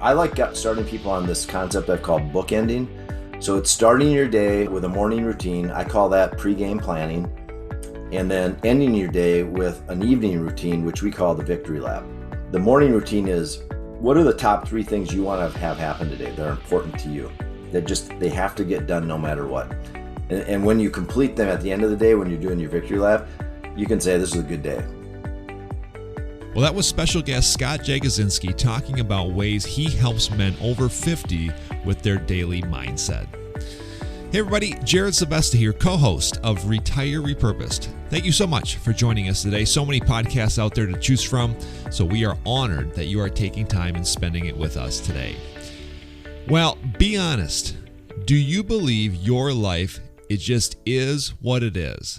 I like starting people on this concept I've called bookending. So it's starting your day with a morning routine. I call that pregame planning. And then ending your day with an evening routine, which we call the victory lap. The morning routine is, what are the top 3 things you want to have happen today that are important to you? They have to get done no matter what. And when you complete them at the end of the day, when you're doing your victory lap, you can say this is a good day. Well, that was special guest Scott Jagodzinski talking about ways he helps men over 50 with their daily mindset. Hey everybody, Jared Sylvester here, co-host of Retire Repurposed. Thank you so much for joining us today. So many podcasts out there to choose from, so we are honored that you are taking time and spending it with us today. Well, be honest. Do you believe your life, it just is what it is?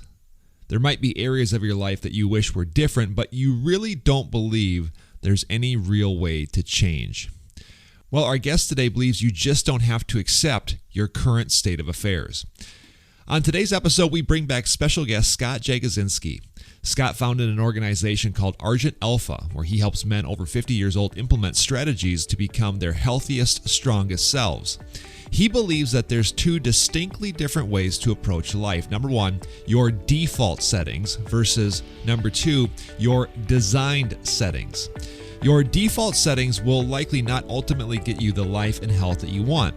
There might be areas of your life that you wish were different, but you really don't believe there's any real way to change. Well, our guest today believes you just don't have to accept your current state of affairs. On today's episode, we bring back special guest Scott Jagodzinski. Scott founded an organization called Argent Alpha, where he helps men over 50 years old implement strategies to become their healthiest, strongest selves. He believes that there's 2 distinctly different ways to approach life. Number 1, your default settings versus number 2, your designed settings. Your default settings will likely not ultimately get you the life and health that you want.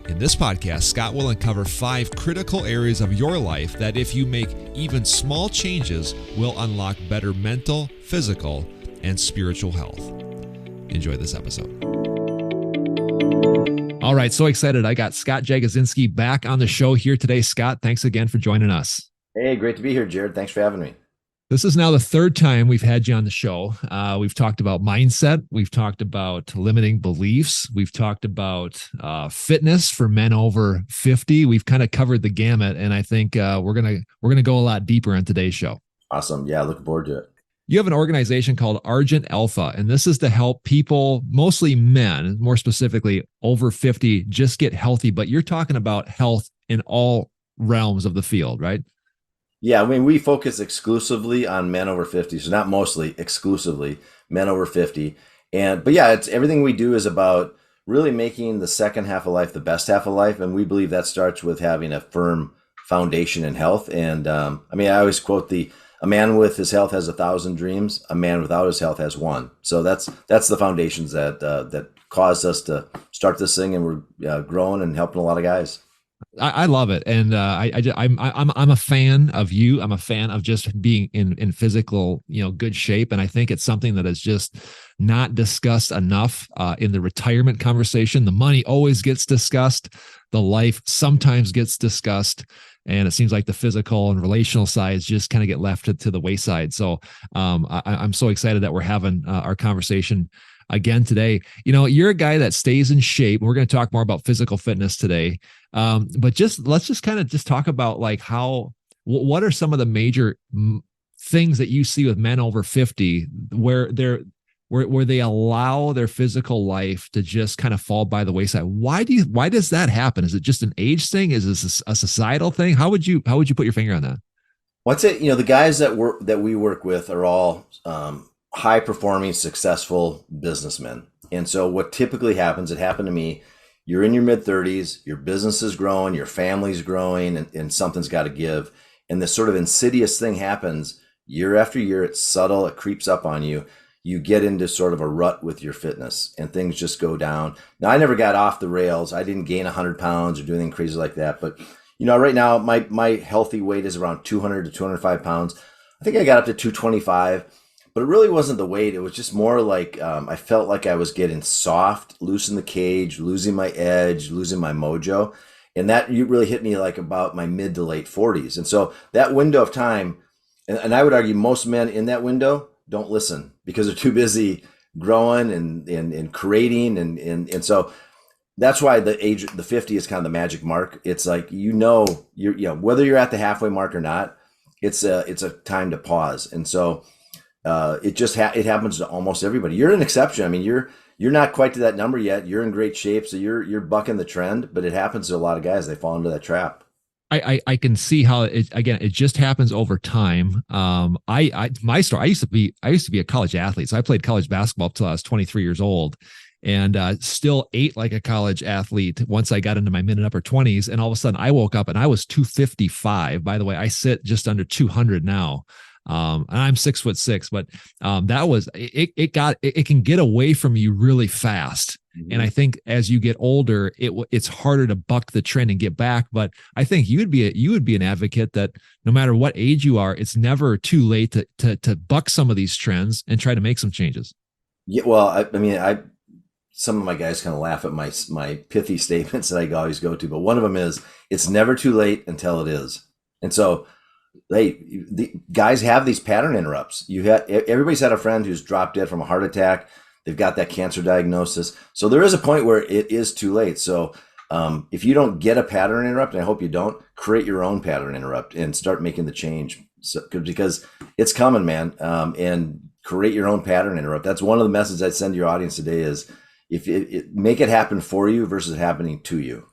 In this podcast, Scott will uncover 5 critical areas of your life that if you make even small changes will unlock better mental, physical, and spiritual health. Enjoy this episode. All right, so excited. I got Scott Jagodzinski back on the show here today. Scott, thanks again for joining us. Hey, great to be here, Jared. Thanks for having me. This is now the 3rd time we've had you on the show. We've talked about mindset. We've talked about limiting beliefs. We've talked about fitness for men over 50. We've kind of covered the gamut, and I think we're gonna go a lot deeper on today's show. Awesome. Yeah, looking forward to it. You have an organization called Argent Alpha, and this is to help people, mostly men, more specifically over 50, just get healthy. But you're talking about health in all realms of the field, right? Yeah, I mean, we focus exclusively on men over 50, so not mostly, exclusively men over 50. But yeah, it's everything we do is about really making the second half of life the best half of life, and we believe that starts with having a firm foundation in health. And I always quote a man with his health has 1,000 dreams. A man without his health has 1. So that's the foundations that caused us to start this thing, and we're growing and helping a lot of guys. I love it, and I'm a fan of you. I'm a fan of just being in physical, good shape, and I think it's something that is just not discussed enough in the retirement conversation. The money always gets discussed, the life sometimes gets discussed, and it seems like the physical and relational sides just kind of get left to the wayside. So I'm so excited that we're having our conversation again today. You're a guy that stays in shape. We're going to talk more about physical fitness today. But let's just kind of talk about like what are some of the major things that you see with men over 50 where they allow their physical life to just kind of fall by the wayside. Why does that happen? Is it just an age thing? Is this a societal thing? How would you put your finger on that? Well, I'd say, the guys that we work with are all high performing, successful businessmen. And so what typically happens, it happened to me, you're in your mid 30s, your business is growing, your family's growing, and something's got to give. And this sort of insidious thing happens year after year. It's subtle. It creeps up on you. You get into sort of a rut with your fitness and things just go down. Now, I never got off the rails. I didn't gain 100 pounds or do anything crazy like that. But, right now, my healthy weight is around 200 to 205 pounds. I think I got up to 225. But it really wasn't the weight. It was just more like I felt like I was getting soft, loose in the cage, losing my edge, losing my mojo. And that really hit me like about my mid to late 40s. And so that window of time, and I would argue most men in that window don't listen because they're too busy growing and creating. And so that's why the 50 is kind of the magic mark. It's like, you're whether you're at the halfway mark or not, it's a time to pause. And so it happens to almost everybody. You're an exception. I mean, you're not quite to that number yet. You're in great shape, so you're bucking the trend. But it happens to a lot of guys. They fall into that trap. I can see how it just happens over time. My story. I used to be a college athlete, so I played college basketball till I was 23 years old, and still ate like a college athlete once I got into my mid and upper 20s. And all of a sudden I woke up and I was 255. By the way, I sit just under 200 now. And I'm 6'6", but that was it can get away from you really fast. Mm-hmm. And I think as you get older, it's harder to buck the trend and get back. But I think you would be an advocate that no matter what age you are, it's never too late to buck some of these trends and try to make some changes. Yeah, well, I mean, some of my guys kind of laugh at my pithy statements that I always go to, but one of them is, it's never too late until it is. And so, the guys have these pattern interrupts. Everybody's had a friend who's dropped dead from a heart attack. They've got that cancer diagnosis. So there is a point where it is too late. So if you don't get a pattern interrupt, and I hope you don't, create your own pattern interrupt and start making the change. So, because it's coming, man. And create your own pattern interrupt. That's one of the messages I'd send to your audience today is, if make it happen for you versus happening to you.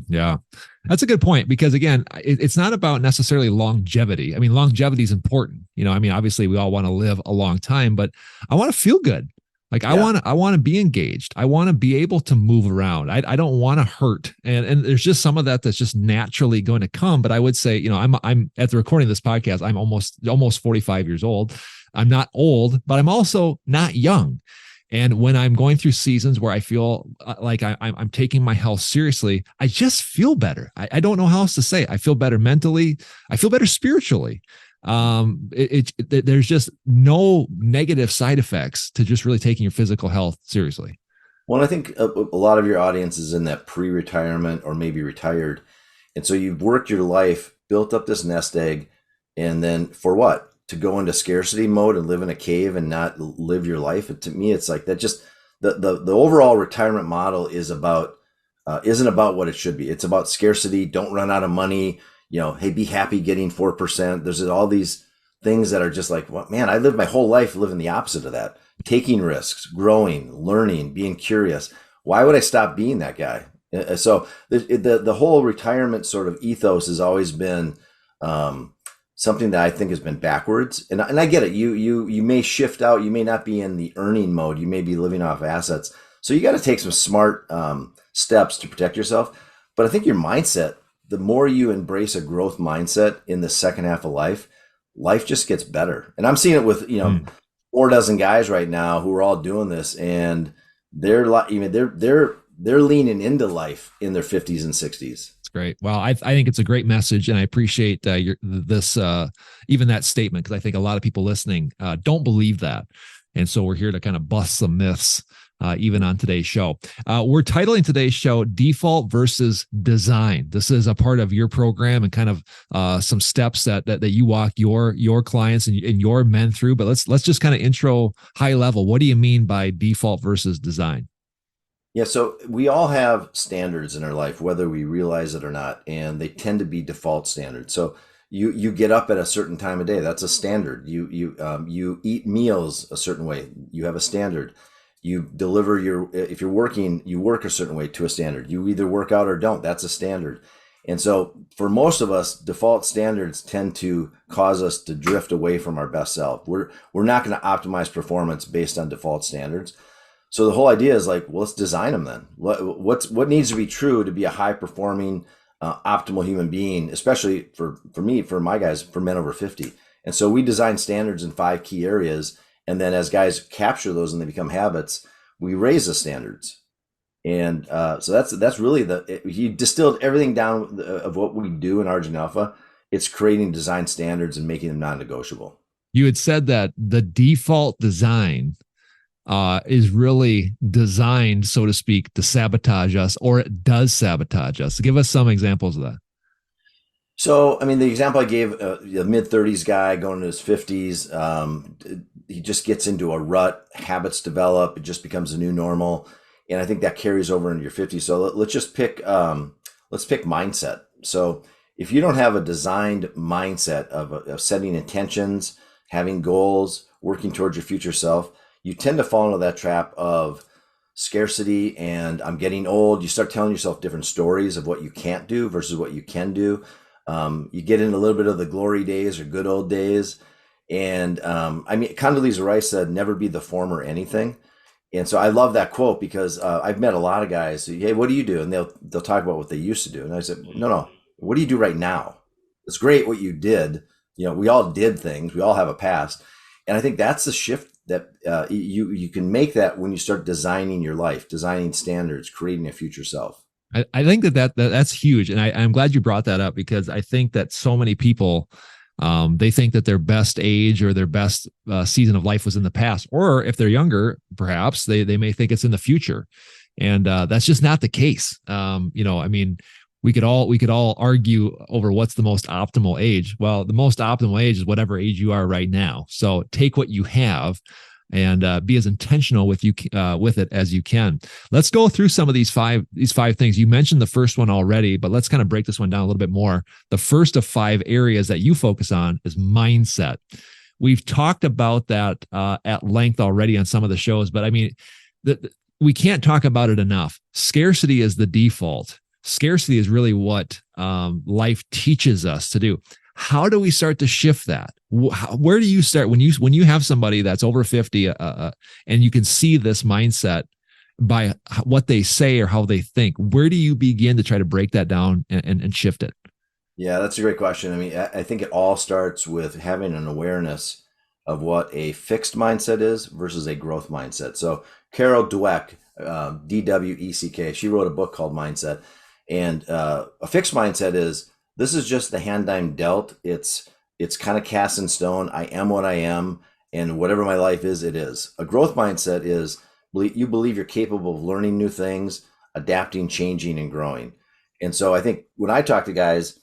Yeah, that's a good point, because again, it's not about necessarily longevity. I mean, longevity is important. I mean, obviously we all want to live a long time, but I want to feel good. Like I want to be engaged. I want to be able to move around. I don't want to hurt. And there's just some of that that's just naturally going to come. But I would say, I'm at the recording of this podcast, I'm almost 45 years old. I'm not old, but I'm also not young. And when I'm going through seasons where I feel like I'm taking my health seriously, I just feel better. I don't know how else to say it. I feel better mentally. I feel better spiritually. There's just no negative side effects to just really taking your physical health seriously. Well, I think a lot of your audience is in that pre-retirement or maybe retired. And so you've worked your life, built up this nest egg, and then for what? To go into scarcity mode and live in a cave and not live your life. To me, it's like that. Just the overall retirement model is isn't about what it should be. It's about scarcity. Don't run out of money. Hey, be happy getting 4%. There's all these things that are just like, well, man, I lived my whole life living the opposite of that. Taking risks, growing, learning, being curious. Why would I stop being that guy? So the whole retirement sort of ethos has always been something that I think has been backwards. And I get it. You may shift out. You may not be in the earning mode. You may be living off assets. So you got to take some smart steps to protect yourself. But I think your mindset, the more you embrace a growth mindset in the second half of life just gets better. And I'm seeing it with, 4 dozen guys right now who are all doing this, and they're leaning into life in their 50s and 60s. Great. Well, I think it's a great message, and I appreciate even that statement, because I think a lot of people listening don't believe that, and so we're here to kind of bust some myths, even on today's show. We're titling today's show "Default versus Design." This is a part of your program and kind of some steps that you walk your clients and your men through. But let's just kind of intro high level. What do you mean by default versus design? Yeah, so we all have standards in our life, whether we realize it or not, and they tend to be default standards. So you get up at a certain time of day. That's a standard. You eat meals a certain way. You have a standard. You deliver if you're working, you work a certain way to a standard. You either work out or don't. That's a standard. And so for most of us, default standards tend to cause us to drift away from our best self. We're not going to optimize performance based on default standards. So the whole idea is like, well, let's design them then. What needs to be true to be a high performing, optimal human being, especially for me, for my guys, for men over 50. And so we design standards in 5 key areas. And then as guys capture those and they become habits, we raise the standards. And so that's really you distilled everything down of what we do in Argent Alpha. It's creating design standards and making them non-negotiable. You had said that the default design is really designed, so to speak, to sabotage us, or it does sabotage us. Give us some examples of that. So, I mean, the example I gave, the mid-30s guy going into his 50s, he just gets into a rut, habits develop, it just becomes a new normal. And I think that carries over into your 50s. So let's just pick mindset. So if you don't have a designed mindset of setting intentions, having goals, working towards your future self, you tend to fall into that trap of scarcity and I'm getting old. You start telling yourself different stories of what you can't do versus what you can do. You get in a little bit of the glory days or good old days. And I mean, Condoleezza Rice said, never be the former anything. And so I love that quote because I've met a lot of guys. Hey, what do you do? And they'll talk about what they used to do. And I said, no, no. What do you do right now? It's great what you did. We all did things. We all have a past, and I think that's the shift that you can make that when you start designing your life, designing standards, creating a future self. I think that's huge, and I'm glad you brought that up because I think that so many people they think that their best age or their best season of life was in the past, or if they're younger, perhaps they may think it's in the future, and that's just not the case. I mean, we could all argue over what's the most optimal age. Well, the most optimal age is whatever age you are right now. So take what you have and be as intentional with it as you can. Let's go through some of these five things. You mentioned the first one already, but let's kind of break this one down a little bit more. The first of 5 areas that you focus on is mindset. We've talked about that at length already on some of the shows, but I mean, we can't talk about it enough. Scarcity is the default. Scarcity is really what life teaches us to do. How do we start to shift that? Where do you start when you have somebody that's over 50 and you can see this mindset by what they say or how they think? Where do you begin to try to break that down and shift it? Yeah, that's a great question. I mean, I think it all starts with having an awareness of what a fixed mindset is versus a growth mindset. So Carol Dweck, Dweck, she wrote a book called Mindset. And a fixed mindset is this is just the hand I'm dealt. It's kind of cast in stone. I am what I am, and whatever my life is, it is. A growth mindset is you believe you're capable of learning new things, adapting, changing, and growing. And so I think when I talk to guys,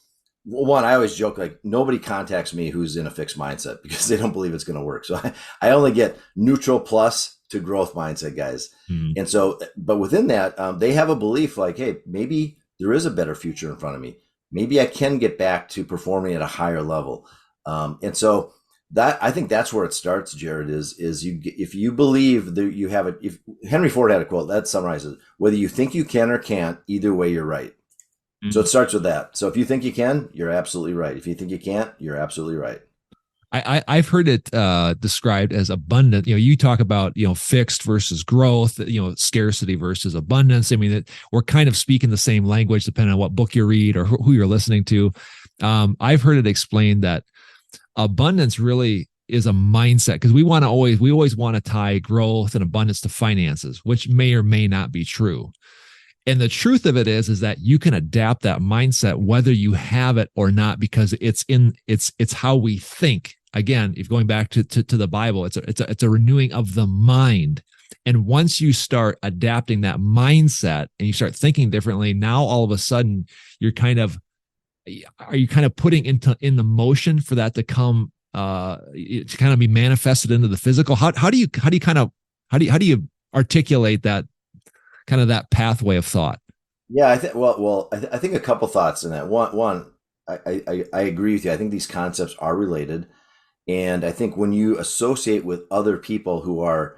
one, I always joke like nobody contacts me who's in a fixed mindset because they don't believe it's going to work. So I only get neutral plus to growth mindset guys. Mm-hmm. And so, but within that, they have a belief like, hey, maybe there is a better future in front of me. Maybe I can get back to performing at a higher level. And so that I think that's where it starts, Jared, is if you believe that you have it, if Henry Ford had a quote that summarizes whether you think you can or can't, either way, you're right. Mm-hmm. So it starts with that. So if you think you can, you're absolutely right. If you think you can't, you're absolutely right. I've heard it described as abundant. You talk about, fixed versus growth, scarcity versus abundance. I mean, we're kind of speaking the same language depending on what book you read or who you're listening to. I've heard it explained that abundance really is a mindset because we always want to tie growth and abundance to finances, which may or may not be true. And the truth of it is that you can adapt that mindset whether you have it or not, because it's how we think. Again, if going back to the Bible, it's a renewing of the mind. And once you start adapting that mindset and you start thinking differently, now all of a sudden are you kind of putting in the motion for that to come to kind of be manifested into the physical? How do you articulate that kind of that pathway of thought? Yeah, I think a couple thoughts in that. One, I agree with you. I think these concepts are related. And I think when you associate with other people who are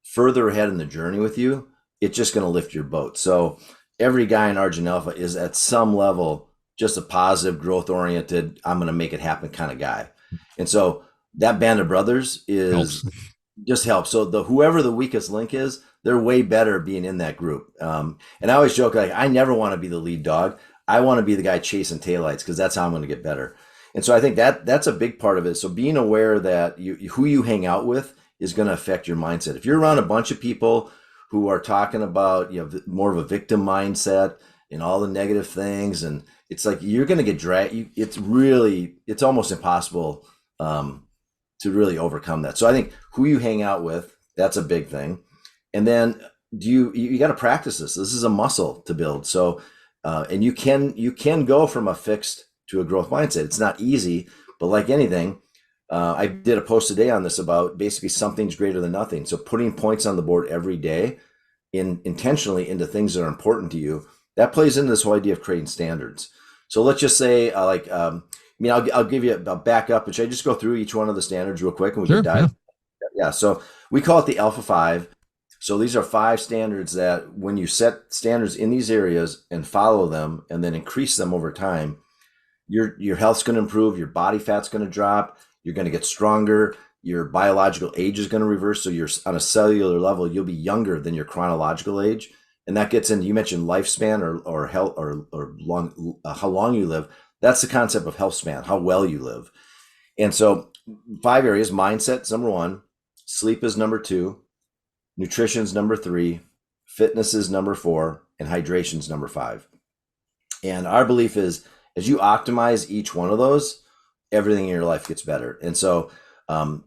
further ahead in the journey with you, it's just going to lift your boat. So every guy in Argent Alpha is at some level just a positive, growth oriented, I'm going to make it happen kind of guy. And so that band of brothers just helps. So whoever the weakest link is, they're way better being in that group. And I always joke, like, I never want to be the lead dog. I want to be the guy chasing taillights because that's how I'm going to get better. And so I think that's a big part of it. So being aware that who you hang out with is going to affect your mindset. If you're around a bunch of people who are talking about, more of a victim mindset and all the negative things, and it's like you're going to get dragged. It's almost impossible to really overcome that. So I think who you hang out with, that's a big thing. And then you got to practice this. This is a muscle to build. So, and you can go from a fixed to a growth mindset. It's not easy, but like anything, I did a post today on this about basically something's greater than nothing. So putting points on the board every day intentionally into things that are important to you, that plays into this whole idea of creating standards. So let's just say I'll give you a backup, and should I just go through each one of the standards real quick and we can dive? Yeah. So we call it the Alpha 5. So these are 5 standards that when you set standards in these areas and follow them and then increase them over time, your health's going to improve, your body fat's going to drop, you're going to get stronger, your biological age is going to reverse. So you're on a cellular level, you'll be younger than your chronological age. And that gets into, you mentioned lifespan or health or long, how long you live. That's the concept of health span, how well you live. And so 5 areas: mindset's number one, sleep is number two, nutrition's number three, fitness is number four, and hydration's number five. And our belief is, as you optimize each one of those, everything in your life gets better. And so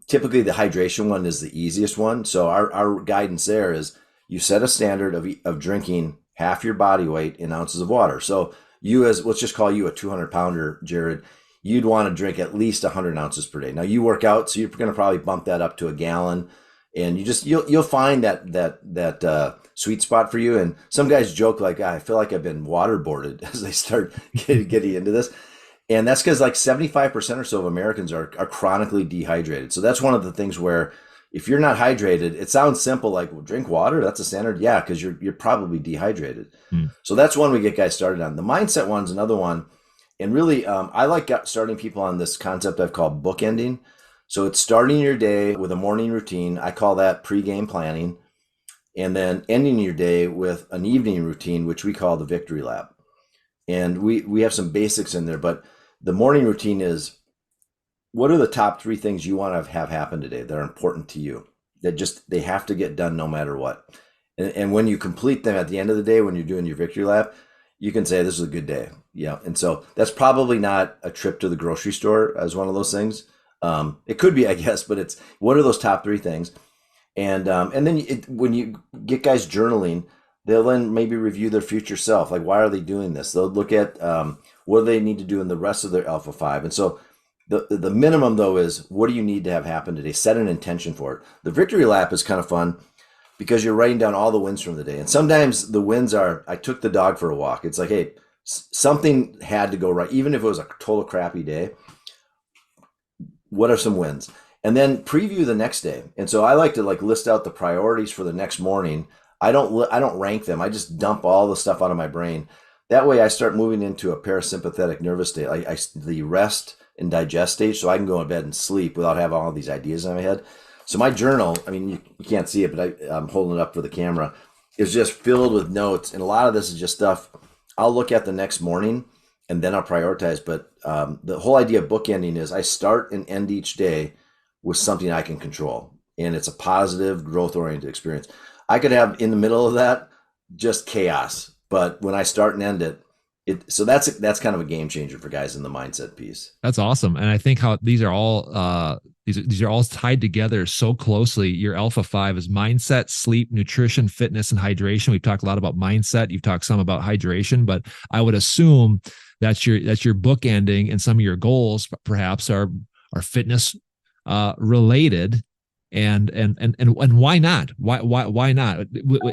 typically the hydration one is the easiest one. So our guidance there is you set a standard of drinking half your body weight in ounces of water. So you, as let's just call you a 200-pounder, Jared, you'd want to drink at least 100 ounces per day. Now you work out, so you're going to probably bump that up to a gallon, and you'll find that sweet spot for you. And some guys joke like, I feel like I've been waterboarded as they start getting into this. And that's because like 75% or so of Americans are chronically dehydrated. So that's one of the things where if you're not hydrated, it sounds simple, like, well, drink water, that's a standard. Yeah, because you're probably dehydrated. So that's one we get guys started on. The mindset one's another one. And really, I like starting people on this concept I've called bookending. So it's starting your day with a morning routine. I call that pre-game planning. And then ending your day with an evening routine, which we call the victory lap. And we have some basics in there, but the morning routine is, what are the top 3 things you want to have happen today that are important to you, that just, they have to get done no matter what. And when you complete them at the end of the day, when you're doing your victory lap, you can say, this is a good day. Yeah. And so that's probably not a trip to the grocery store as one of those things. It could be, I guess, but it's, what are those top 3 things? And then when you get guys journaling, they'll then maybe review their future self. Like, why are they doing this? They'll look at what do they need to do in the rest of their Alpha 5. And so the minimum, though, is what do you need to have happen today? Set an intention for it. The victory lap is kind of fun because you're writing down all the wins from the day. And sometimes the wins are, I took the dog for a walk. It's like, hey, something had to go right. Even if it was a total crappy day, what are some wins? And then preview the next day. And so I like to list out the priorities for the next morning. I don't rank them. I just dump all the stuff out of my brain. That way I start moving into a parasympathetic nervous state, the rest and digest stage, so I can go in bed and sleep without having all these ideas in my head. So my journal, I mean, you can't see it, but I'm holding it up for the camera, is just filled with notes. And a lot of this is just stuff I'll look at the next morning and then I'll prioritize. But the whole idea of bookending is I start and end each day with something I can control. And it's a positive, growth-oriented experience. I could have in the middle of that just chaos, but when I start and end it, so that's kind of a game changer for guys in the mindset piece. That's awesome. And I think how these are all these are all tied together so closely. Your Alpha 5 is mindset, sleep, nutrition, fitness, and hydration. We've talked a lot about mindset. You've talked some about hydration, but I would assume that's your book ending, and some of your goals perhaps are fitness related. And why not? Why not?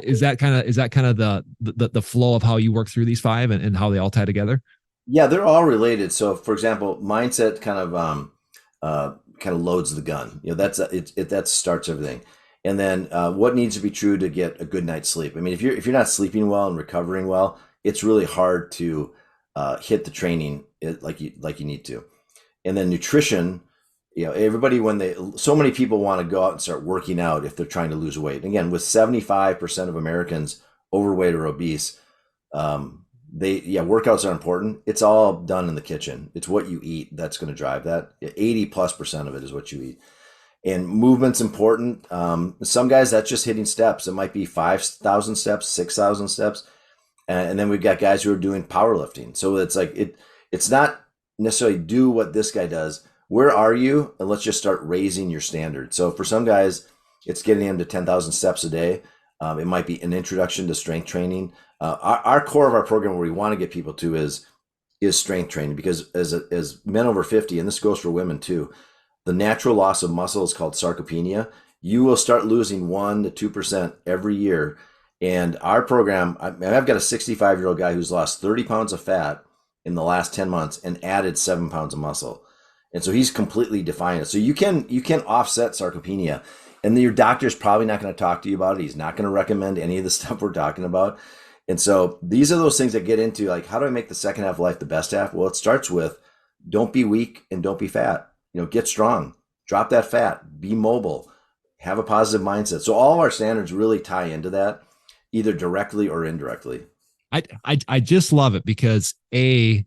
Is that kind of the flow of how you work through these 5 and how they all tie together? Yeah, they're all related. So, for example, mindset kind of loads the gun. That starts everything. And then what needs to be true to get a good night's sleep? I mean, if you're not sleeping well and recovering well, it's really hard to hit the training like you need to. And then nutrition. Everybody, so many people want to go out and start working out if they're trying to lose weight. And again, with 75% of Americans overweight or obese, workouts are important. It's all done in the kitchen. It's what you eat that's going to drive that. 80+% of it is what you eat. And movement's important. Some guys, that's just hitting steps. It might be 5,000 steps, 6,000 steps. And then we've got guys who are doing powerlifting. So it's like, it's not necessarily do what this guy does. Where are you? And let's just start raising your standard. So for some guys, it's getting them to 10,000 steps a day. It might be an introduction to strength training. Our core of our program, where we want to get people to, is strength training, because as men over 50, and this goes for women too, the natural loss of muscle is called sarcopenia. You will start losing 1% to 2% every year. And our program, I've got a 65-year-old guy who's lost 30 pounds of fat in the last 10 months and added 7 pounds of muscle. And so he's completely defying it. So you can offset sarcopenia, and then your doctor's probably not going to talk to you about it. He's not going to recommend any of the stuff we're talking about. And so these are those things that get into, like, how do I make the second half of life the best half? Well, it starts with, don't be weak and don't be fat. Get strong, drop that fat, be mobile, have a positive mindset. So all of our standards really tie into that, either directly or indirectly. I just love it because again,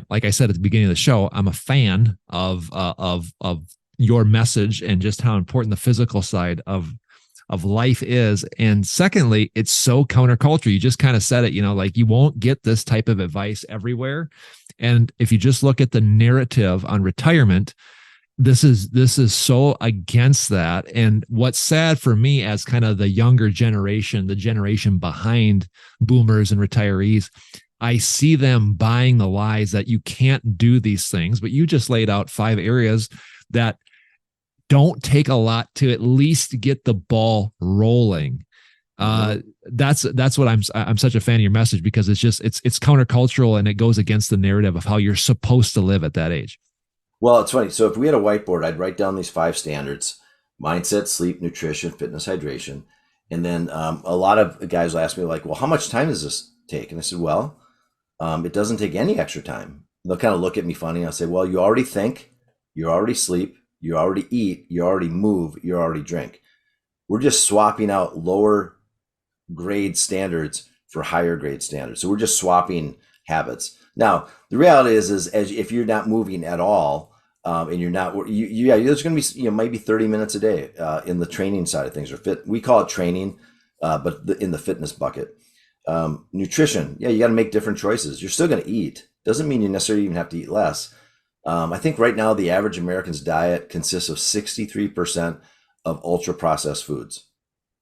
like I said at the beginning of the show, I'm a fan of your message and just how important the physical side of life is. And secondly, it's so counterculture. You just kind of said it, like you won't get this type of advice everywhere. And if you just look at the narrative on retirement, this is so against that. And what's sad for me as kind of the younger generation, the generation behind boomers and retirees, I see them buying the lies that you can't do these things, but you just laid out 5 areas that don't take a lot to at least get the ball rolling. That's what I'm such a fan of your message, because it's countercultural and it goes against the narrative of how you're supposed to live at that age. Well, it's funny. So if we had a whiteboard, I'd write down these 5 standards: mindset, sleep, nutrition, fitness, hydration. And then a lot of guys will ask me like, well, how much time does this take? And I said, well, it doesn't take any extra time. They'll kind of look at me funny. I'll say, well, you already think, you already sleep, you already eat, you already move, you already drink. We're just swapping out lower grade standards for higher grade standards. So we're just swapping habits. Now, the reality is as if you're not moving at all, and you're not, there's going to be, maybe 30 minutes a day in the training side of things, or fit. We call it training, but in the fitness bucket. Nutrition, you got to make different choices. You're still going to eat. Doesn't mean you necessarily even have to eat less. I think right now the average American's diet consists of 63% of ultra processed foods.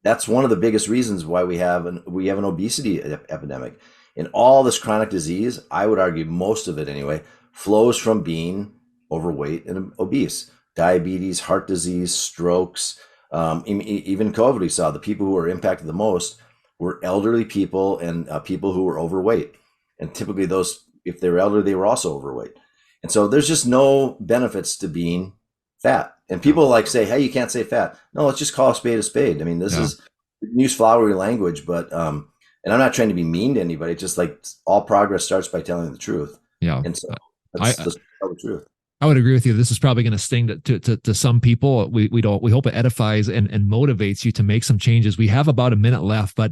That's one of the biggest reasons why we have an obesity epidemic. And all this chronic disease, I would argue most of it anyway, flows from being overweight and obese. Diabetes, heart disease, strokes, even COVID, we saw the people who were impacted the most were elderly people and people who were overweight. And typically those, if they were elderly, they were also overweight. And so there's just no benefits to being fat. And people like say, hey, you can't say fat. No, let's just call a spade a spade. I mean, this is, we can use flowery language, but, and I'm not trying to be mean to anybody. It's just like all progress starts by telling the truth. Yeah. And so let's tell the truth. I would agree with you. This is probably going to sting to some people. We hope it edifies and motivates you to make some changes. We have about a minute left, but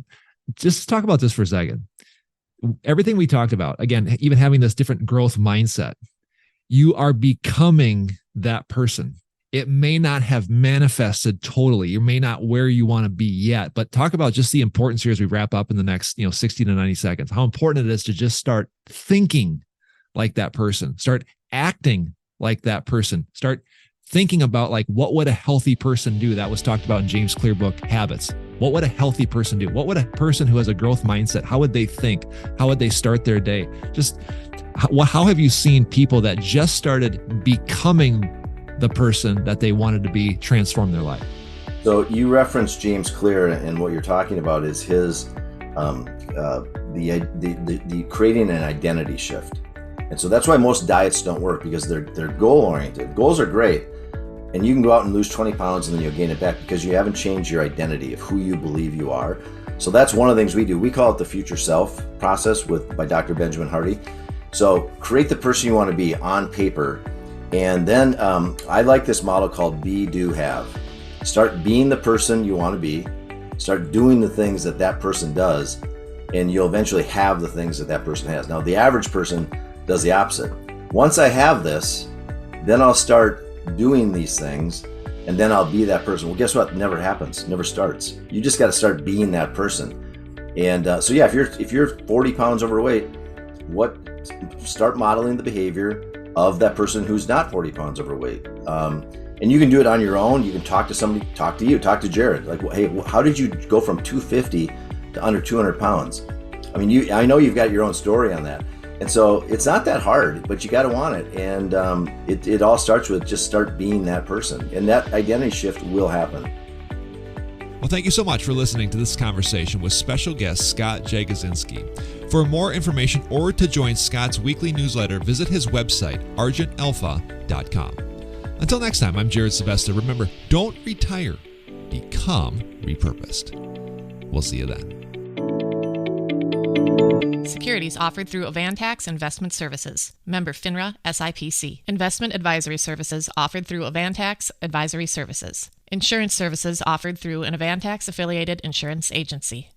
just talk about this for a second. Everything we talked about, again, even having this different growth mindset, you are becoming that person. It may not have manifested totally. You may not where you want to be yet, but talk about just the importance here as we wrap up in the next 60 to 90 seconds, how important it is to just start thinking like that person, start acting like that person, start thinking about like, what would a healthy person do? That was talked about in James Clear book, Habits. What would a healthy person do? What would a person who has a growth mindset, how would they think? How would they start their day? Just how have you seen people that just started becoming the person that they wanted to be transform their life? So you referenced James Clear, and what you're talking about is his the creating an identity shift. And so that's why most diets don't work, because they're goal oriented. Goals are great, and you can go out and lose 20 pounds and then you'll gain it back because you haven't changed your identity of who you believe you are. So that's one of the things we do. We call it the future self process by Dr. Benjamin Hardy. So create the person you want to be on paper. And then I like this model called be, do, have. Start being the person you want to be. Start doing the things that that person does, and you'll eventually have the things that that person has. Now, the average person does the opposite. Once I have this, then I'll start doing these things, and then I'll be that person. Well, guess what? Never happens. Never starts. You just got to start being that person. And so yeah, if you're 40 pounds overweight, start modeling the behavior of that person who's not 40 pounds overweight. And you can do it on your own. You can talk to somebody, talk to Jared. Like, hey, how did you go from 250 to under 200 pounds? I mean, I know you've got your own story on that. And so it's not that hard, but you got to want it. And it all starts with just start being that person. And that identity shift will happen. Well, thank you so much for listening to this conversation with special guest Scott Jagodzinski. For more information or to join Scott's weekly newsletter, visit his website, argentalpha.com. Until next time, I'm Jared Sylvester. Remember, don't retire, become repurposed. We'll see you then. Securities offered through Avantax Investment Services. Member FINRA SIPC. Investment advisory services offered through Avantax Advisory Services. Insurance services offered through an Avantax affiliated insurance agency.